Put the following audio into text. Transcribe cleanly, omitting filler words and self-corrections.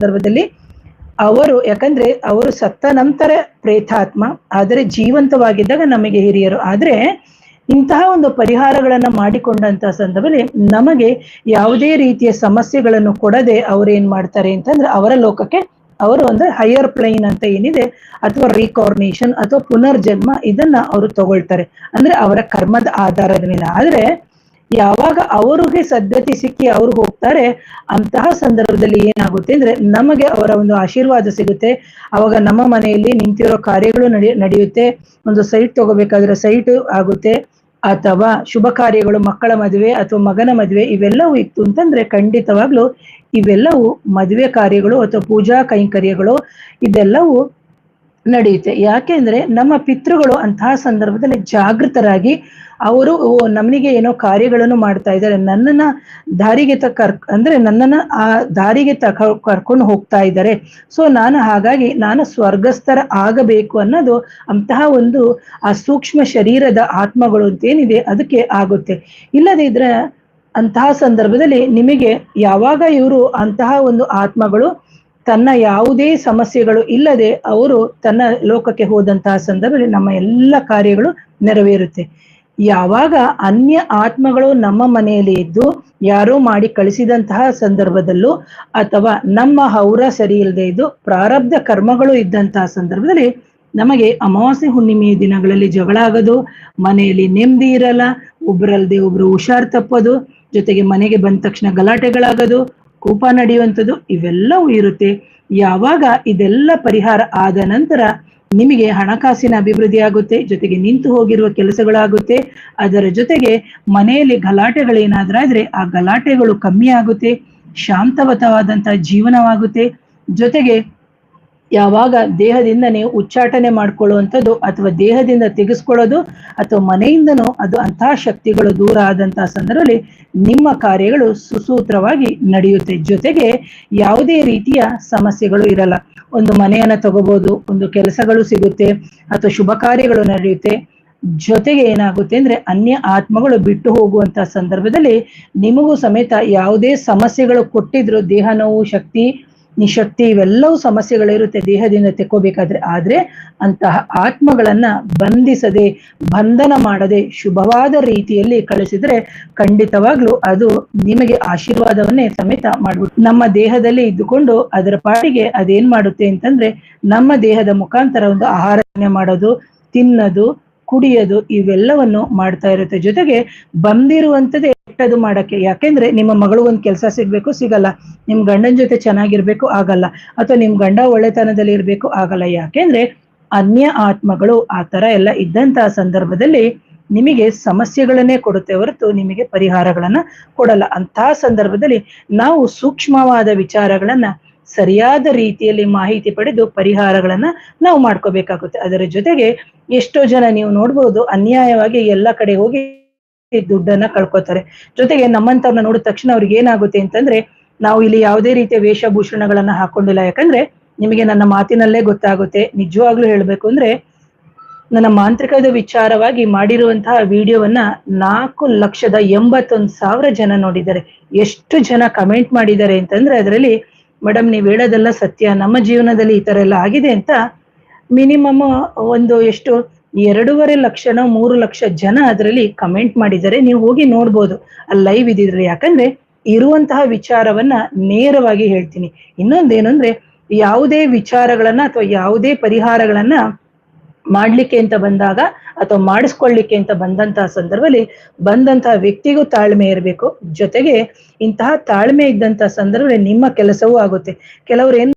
ಸಂದರ್ಭದಲ್ಲಿ ಅವರು, ಯಾಕಂದ್ರೆ ಅವರು ಸತ್ತ ನಂತರ ಪ್ರೇತಾತ್ಮ, ಆದರೆ ಜೀವಂತವಾಗಿದ್ದಾಗ ನಮಗೆ ಹಿರಿಯರು. ಆದ್ರೆ ಇಂತಹ ಒಂದು ಪರಿಹಾರಗಳನ್ನ ಮಾಡಿಕೊಂಡಂತಹ ಸಂದರ್ಭದಲ್ಲಿ ನಮಗೆ ಯಾವುದೇ ರೀತಿಯ ಸಮಸ್ಯೆಗಳನ್ನು ಕೊಡದೆ ಅವ್ರು ಏನ್ ಮಾಡ್ತಾರೆ ಅಂತಂದ್ರೆ ಅವರ ಲೋಕಕ್ಕೆ ಅವರು ಅಂದ್ರೆ ಹೈಯರ್ ಪ್ಲೈನ್ ಅಂತ ಏನಿದೆ ಅಥವಾ ರೀಕಾರ್ನೇಷನ್ ಅಥವಾ ಪುನರ್ಜನ್ಮ ಇದನ್ನ ಅವರು ತಗೊಳ್ತಾರೆ, ಅಂದ್ರೆ ಅವರ ಕರ್ಮದ ಆಧಾರದ ಮೇಲೆ. ಆದ್ರೆ ಯಾವಾಗ ಅವ್ರಿಗೆ ಸದ್ಗತಿ ಸಿಕ್ಕಿ ಅವ್ರು ಹೋಗ್ತಾರೆ, ಅಂತಹ ಸಂದರ್ಭದಲ್ಲಿ ಏನಾಗುತ್ತೆ ಅಂದ್ರೆ ನಮಗೆ ಅವರ ಒಂದು ಆಶೀರ್ವಾದ ಸಿಗುತ್ತೆ. ಅವಾಗ ನಮ್ಮ ಮನೆಯಲ್ಲಿ ನಿಂತಿರೋ ಕಾರ್ಯಗಳು ನಡೆಯುತ್ತೆ. ಒಂದು ಸೈಟ್ ತಗೋಬೇಕಾದ್ರೆ ಸೈಟ್ ಆಗುತ್ತೆ, ಅಥವಾ ಶುಭ ಕಾರ್ಯಗಳು, ಮಕ್ಕಳ ಮದುವೆ ಅಥವಾ ಮಗನ ಮದುವೆ ಇವೆಲ್ಲವೂ ಇತ್ತು ಅಂತಂದ್ರೆ ಖಂಡಿತವಾಗ್ಲೂ ಇವೆಲ್ಲವೂ ಮದುವೆ ಕಾರ್ಯಗಳು ಅಥವಾ ಪೂಜಾ ಕೈಂಕರ್ಯಗಳು ಇದೆಲ್ಲವೂ ನಡೆಯುತ್ತೆ. ಯಾಕೆಂದ್ರೆ ನಮ್ಮ ಪಿತೃಗಳು ಅಂತಹ ಸಂದರ್ಭದಲ್ಲಿ ಜಾಗೃತರಾಗಿ ಅವರು ನಮಗೆ ಏನೋ ಕಾರ್ಯಗಳನ್ನು ಮಾಡ್ತಾ ಇದ್ದಾರೆ, ನನ್ನನ್ನ ದಾರಿಗೆ ಅಂದ್ರೆ ನನ್ನನ್ನ ಆ ದಾರಿಗೆ ಕರ್ಕೊಂಡು ಹೋಗ್ತಾ ಇದ್ದಾರೆ. ಸೊ ಹಾಗಾಗಿ ನಾನು ಸ್ವರ್ಗಸ್ಥರ ಆಗಬೇಕು ಅನ್ನೋದು ಅಂತಹ ಒಂದು ಆ ಸೂಕ್ಷ್ಮ ಶರೀರದ ಆತ್ಮಗಳು ಅಂತೇನಿದೆ ಅದಕ್ಕೆ ಆಗುತ್ತೆ. ಇಲ್ಲದೇ ಇದ್ರೆ ಅಂತಹ ಸಂದರ್ಭದಲ್ಲಿ ನಿಮಗೆ ಯಾವಾಗ ಇವರು ಅಂತಹ ಒಂದು ಆತ್ಮಗಳು ತನ್ನ ಯಾವುದೇ ಸಮಸ್ಯೆಗಳು ಇಲ್ಲದೆ ಅವರು ತನ್ನ ಲೋಕಕ್ಕೆ ಹೋದಂತಹ ಸಂದರ್ಭದಲ್ಲಿ ನಮ್ಮ ಎಲ್ಲ ಕಾರ್ಯಗಳು ನೆರವೇರುತ್ತೆ. ಯಾವಾಗ ಅನ್ಯ ಆತ್ಮಗಳು ನಮ್ಮ ಮನೆಯಲ್ಲಿ ಇದ್ದು ಯಾರೋ ಮಾಡಿ ಕಳಿಸಿದಂತಹ ಸಂದರ್ಭದಲ್ಲೂ ಅಥವಾ ನಮ್ಮ ಹೌರ ಸರಿ ಇಲ್ಲದೆ ಇದ್ದು ಪ್ರಾರಬ್ಧ ಕರ್ಮಗಳು ಇದ್ದಂತಹ ಸಂದರ್ಭದಲ್ಲಿ ನಮಗೆ ಅಮಾವಾಸ್ಯೆ ಹುಣ್ಣಿಮೆಯ ದಿನಗಳಲ್ಲಿ ಜಗಳ ಆಗೋದು, ಮನೆಯಲ್ಲಿ ನೆಮ್ಮದಿ ಇರಲ್ಲ, ಒಬ್ರಲ್ದೆ ಒಬ್ರು ಹುಷಾರ್ ತಪ್ಪೋದು, ಜೊತೆಗೆ ಮನೆಗೆ ಬಂದ ತಕ್ಷಣ ಗಲಾಟೆಗಳಾಗೋದು, ಕೋಪ ನಡೆಯುವಂಥದ್ದು ಇವೆಲ್ಲವೂ ಇರುತ್ತೆ. ಯಾವಾಗ ಇದೆಲ್ಲ ಪರಿಹಾರ ಆದ ನಂತರ ನಿಮಗೆ ಹಣಕಾಸಿನ ಅಭಿವೃದ್ಧಿ ಆಗುತ್ತೆ, ಜೊತೆಗೆ ನಿಂತು ಹೋಗಿರುವ ಕೆಲಸಗಳಾಗುತ್ತೆ, ಅದರ ಜೊತೆಗೆ ಮನೆಯಲ್ಲಿ ಗಲಾಟೆಗಳೇನಾದ್ರಾದ್ರೆ ಆ ಗಲಾಟೆಗಳು ಕಮ್ಮಿ ಆಗುತ್ತೆ, ಶಾಂತವತವಾದಂತಹ ಜೀವನವಾಗುತ್ತೆ. ಜೊತೆಗೆ ಯಾವಾಗ ದೇಹದಿಂದ ನೀವು ಉಚ್ಚಾಟನೆ ಮಾಡ್ಕೊಳ್ಳುವಂಥದ್ದು ಅಥವಾ ದೇಹದಿಂದ ತೆಗೆಸ್ಕೊಳ್ಳೋದು ಅಥವಾ ಮನೆಯಿಂದನೂ ಅದು ಅಂತಹ ಶಕ್ತಿಗಳು ದೂರ ಆದಂತಹ ಸಂದರ್ಭದಲ್ಲಿ ನಿಮ್ಮ ಕಾರ್ಯಗಳು ಸುಸೂತ್ರವಾಗಿ ನಡೆಯುತ್ತೆ. ಜೊತೆಗೆ ಯಾವುದೇ ರೀತಿಯ ಸಮಸ್ಯೆಗಳು ಇರಲ್ಲ. ಒಂದು ಮನೆಯನ್ನ ತಗೋಬಹುದು, ಒಂದು ಕೆಲಸಗಳು ಸಿಗುತ್ತೆ ಅಥವಾ ಶುಭ ಕಾರ್ಯಗಳು ನಡೆಯುತ್ತೆ. ಜೊತೆಗೆ ಏನಾಗುತ್ತೆ ಅಂದ್ರೆ ಅನ್ಯ ಆತ್ಮಗಳು ಬಿಟ್ಟು ಹೋಗುವಂತಹ ಸಂದರ್ಭದಲ್ಲಿ ನಿಮಗೂ ಸಮೇತ ಯಾವುದೇ ಸಮಸ್ಯೆಗಳು ಕೊಟ್ಟಿದ್ರು, ದೇಹ ನೋವು, ಶಕ್ತಿ ನಿಶಕ್ತಿ ಇವೆಲ್ಲವೂ ಸಮಸ್ಯೆಗಳಿರುತ್ತೆ ದೇಹದಿಂದ ತೆಕ್ಕೋಬೇಕಾದ್ರೆ. ಆದ್ರೆ ಅಂತಹ ಆತ್ಮಗಳನ್ನ ಬಂಧಿಸದೆ, ಬಂಧನ ಮಾಡದೆ ಶುಭವಾದ ರೀತಿಯಲ್ಲಿ ಕಳಿಸಿದ್ರೆ ಖಂಡಿತವಾಗ್ಲೂ ಅದು ನಿಮಗೆ ಆಶೀರ್ವಾದವನ್ನೇ ಸಮೇತ ಮಾಡ್ಬಿಟ್ಟು ನಮ್ಮ ದೇಹದಲ್ಲಿ ಇದ್ದುಕೊಂಡು ಅದರ ಪಾಟಿಗೆ ಅದೇನ್ ಮಾಡುತ್ತೆ ಅಂತಂದ್ರೆ ನಮ್ಮ ದೇಹದ ಮುಖಾಂತರ ಒಂದು ಆಹಾರ ಮಾಡೋದು, ತಿನ್ನೋದು, ಕುಡಿಯೋದು ಇವೆಲ್ಲವನ್ನು ಮಾಡ್ತಾ ಇರುತ್ತೆ. ಜೊತೆಗೆ ಬಂದಿರುವಂಥದ್ದೇ ಕೆಟ್ಟದು ಮಾಡಕ್ಕೆ. ಯಾಕೆಂದ್ರೆ ನಿಮ್ಮ ಮಗಳಿಗೊಂದು ಕೆಲಸ ಸಿಗ್ಬೇಕು, ಸಿಗಲ್ಲ. ನಿಮ್ ಗಂಡನ ಜೊತೆ ಚೆನ್ನಾಗಿರ್ಬೇಕು, ಆಗಲ್ಲ. ಅಥವಾ ನಿಮ್ ಗಂಡ ಒಳ್ಳೆತನದಲ್ಲಿ ಇರ್ಬೇಕು, ಆಗಲ್ಲ. ಯಾಕೆಂದ್ರೆ ಅನ್ಯ ಆತ್ಮಗಳು ಆ ತರ ಎಲ್ಲ ಇದ್ದಂತಹ ಸಂದರ್ಭದಲ್ಲಿ ನಿಮಗೆ ಸಮಸ್ಯೆಗಳನ್ನೇ ಕೊಡುತ್ತೆ ಹೊರತು ನಿಮಗೆ ಪರಿಹಾರಗಳನ್ನ ಕೊಡಲ್ಲ. ಅಂತಹ ಸಂದರ್ಭದಲ್ಲಿ ನಾವು ಸೂಕ್ಷ್ಮವಾದ ವಿಚಾರಗಳನ್ನ ಸರಿಯಾದ ರೀತಿಯಲ್ಲಿ ಮಾಹಿತಿ ಪಡೆದು ಪರಿಹಾರಗಳನ್ನ ನಾವು ಮಾಡ್ಕೋಬೇಕಾಗುತ್ತೆ. ಅದರ ಜೊತೆಗೆ ಎಷ್ಟೋ ಜನ ನೀವು ನೋಡ್ಬೋದು ಅನ್ಯಾಯವಾಗಿ ಎಲ್ಲ ಕಡೆ ಹೋಗಿ ದುಡ್ಡನ್ನ ಕಳ್ಕೊತಾರೆ. ಜೊತೆಗೆ ನಮ್ಮಂತವ್ರನ್ನ ನೋಡಿದ ತಕ್ಷಣ ಅವ್ರಿಗೆ ಏನಾಗುತ್ತೆ ಅಂತಂದ್ರೆ ನಾವು ಇಲ್ಲಿ ಯಾವುದೇ ರೀತಿಯ ವೇಷಭೂಷಣಗಳನ್ನ ಹಾಕೊಂಡಿಲ್ಲ. ಯಾಕಂದ್ರೆ ನಿಮಗೆ ನನ್ನ ಮಾತಿನಲ್ಲೇ ಗೊತ್ತಾಗುತ್ತೆ. ನಿಜವಾಗ್ಲೂ ಹೇಳ್ಬೇಕು ಅಂದ್ರೆ ನನ್ನ ಮಾಂತ್ರಿಕದ ವಿಚಾರವಾಗಿ ಮಾಡಿರುವಂತಹ ವಿಡಿಯೋವನ್ನ 4,81,000 ಜನ ನೋಡಿದ್ದಾರೆ. ಎಷ್ಟು ಜನ ಕಮೆಂಟ್ ಮಾಡಿದ್ದಾರೆ ಅಂತಂದ್ರೆ ಅದರಲ್ಲಿ ಮೇಡಮ್ ನೀವ್ ಹೇಳೋದೆಲ್ಲ ಸತ್ಯ, ನಮ್ಮ ಜೀವನದಲ್ಲಿ ಈ ತರ ಎಲ್ಲ ಆಗಿದೆ ಅಂತ ಮಿನಿಮಮ್ ಒಂದು ಎಷ್ಟು 2.5 ಲಕ್ಷನೋ 3 ಲಕ್ಷ ಜನ ಅದರಲ್ಲಿ ಕಮೆಂಟ್ ಮಾಡಿದ್ದಾರೆ. ನೀವು ಹೋಗಿ ನೋಡ್ಬೋದು, ಅಲ್ಲಿ ಲೈವ್ ಇದಿದ್ರೆ. ಯಾಕಂದ್ರೆ ಇರುವಂತಹ ವಿಚಾರವನ್ನ ನೇರವಾಗಿ ಹೇಳ್ತೀನಿ. ಇನ್ನೊಂದೇನು ಅಂದ್ರೆ ಯಾವುದೇ ವಿಚಾರಗಳನ್ನ ಅಥವಾ ಯಾವುದೇ ಪರಿಹಾರಗಳನ್ನ ಮಾಡ್ಲಿಕ್ಕೆ ಅಂತ ಬಂದಾಗ ಅಥವಾ ಮಾಡಿಸ್ಕೊಳ್ಳಿಕ್ಕೆ ಅಂತ ಬಂದಂತಹ ಸಂದರ್ಭದಲ್ಲಿ ಬಂದಂತಹ ವ್ಯಕ್ತಿಗೂ ತಾಳ್ಮೆ ಇರಬೇಕು. ಜೊತೆಗೆ ಇಂತಹ ತಾಳ್ಮೆ ಇದ್ದಂತಹ ಸಂದರ್ಭದಲ್ಲಿ ನಿಮ್ಮ ಕೆಲಸವೂ ಆಗುತ್ತೆ. ಕೆಲವ್ರು ಏನ್